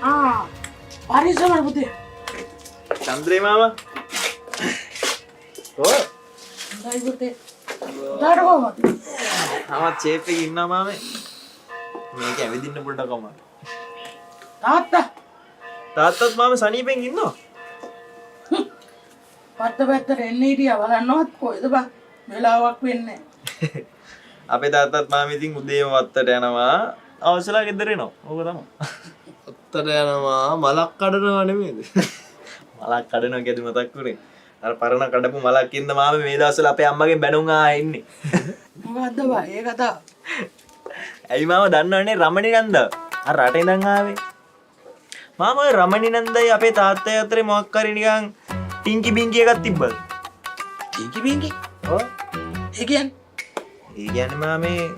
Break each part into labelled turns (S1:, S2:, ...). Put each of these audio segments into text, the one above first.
S1: පරිස්සමට පුතේ.
S2: චන්ද්‍රේ මාමා. ඔව්.
S1: හොඳයි පුතේ. දාට කොහමද?
S2: ආවත් චේප් එකේ ඉන්නවා මාමේ. මේක ඇවිදින්න පොඩ්ඩක් අමාරු. තාත්තත් මාමේ සනීපෙන් ඉන්නවා.
S1: පැත්තට එන්න හිටියා බලන්නවත් කොයිද බං වෙලාවක් වෙන්නේ නැහැ.
S2: අපේ තාත්තත් මාමේ ඉතින් උදේම වත්තට යනවා. අවසලා ගෙදර එනවා. ඕක තමයි.
S3: වත්තට යනවා මලක් කඩනවා නෙමෙයිද?
S2: මලක් කඩනවා කියද මතක් වුනේ. අර පරණ කඩපු මලක් ඉන්න මාමේ මේ දවස්වල අපේ අම්මගෙන් බැනුම් එන්නේ.
S1: මොකද්ද බං ඒ කතාව?
S2: ඇයි මාම දන්නවනේ රමණි නන්ද? අර රටේ ඉඳන් ආවේ. මාම ඔය රමණි නන්දයි අපේ තාත්තයි අතරේ මොකක් හරි නිකන් ටින්කි බින්කි එකක් තිබ්බද?
S1: ටින්කි බින්කි?
S2: ඔව්.
S1: ඒ කියන්නේ?
S2: ඒ කියන්නේ මාමේ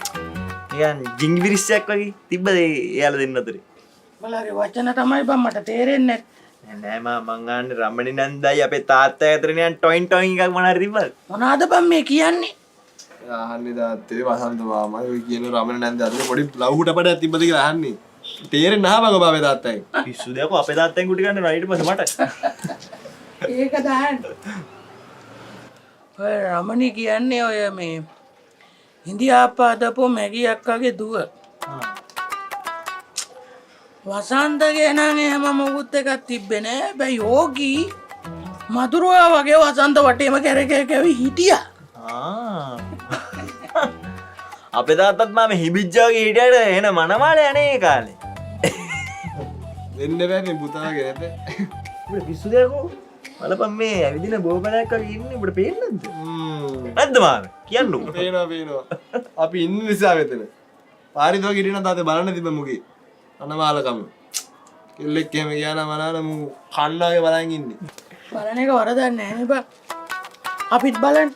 S2: නිකන් ජිංගිවිරිස්සයක් වගේ තිබ්බද එයාලා දෙන්න අතරේ?
S1: බලගේ වචන තමයි බං මට තේරෙන්නේ
S2: නෑ මම අහන්නේ රමණි නන්දයි අපේ තාත්තයි අතරේ නිකන් ටොයින් ටොයින් එකක් මොන හරි තිබ්බද?
S1: මොනවාද බං මේ කියන්නේ?
S3: අහන්නේ තාත්තේ වසන්ත මාමා ඔය කියන රමණ නැන්ද අතේ පොඩි ලව්හුට පඩයක් තිබ්බද කියලා අහන්නේ. තේරෙන්නේ නැහැ බං ඔබ අපේ තාත්තයි.
S2: පිස්සු දෙකෝ අපේ තාත්තෙන් කුටි ගන්න ඊට පස්සේ මට.
S1: ඒක දාන්න. ඔය රමණි කියන්නේ ඔය මේ ඉන්දියාප්පා දපෝ මැගි අක්කාගේ දුව. වසන්තගේ නම් එහෙම මොකුත් එකක් තිබ්බේ නෑ. හැබැයි යෝගී මధుරවා වගේ වසන්ත වටේම කැරකෙවි හිටියා.
S2: අපේ තාත්තත් මාමේ හිබිජ්ජාගේ හිටියට එන මනමාලේ අනේ කාලේ.
S3: වෙන්න බෑනේ පුතාගේ නැත.
S2: උඹ පිස්සු දෙකෝ. බලපන් මේ ඇවිදින බෝබලයක් වගේ ඉන්නේ උඹට පේන්නේ නැද්ද? නැද්ද මාමේ? කියන්නු.
S3: පේනවා. අපි ඉන්න නිසා මෙතන. පාරිද වගේ ඉන්න තාත්තේ බලන්න තිබ්බ මුගේ. අනමාලකම. කෙල්ලෙක් එහෙම ගියා නම් අනාන මු කණ්ණාගේ බලන් ඉන්නේ.
S1: බලන එක වරදක් නෑ නේ බං. අපිත් බලන්න.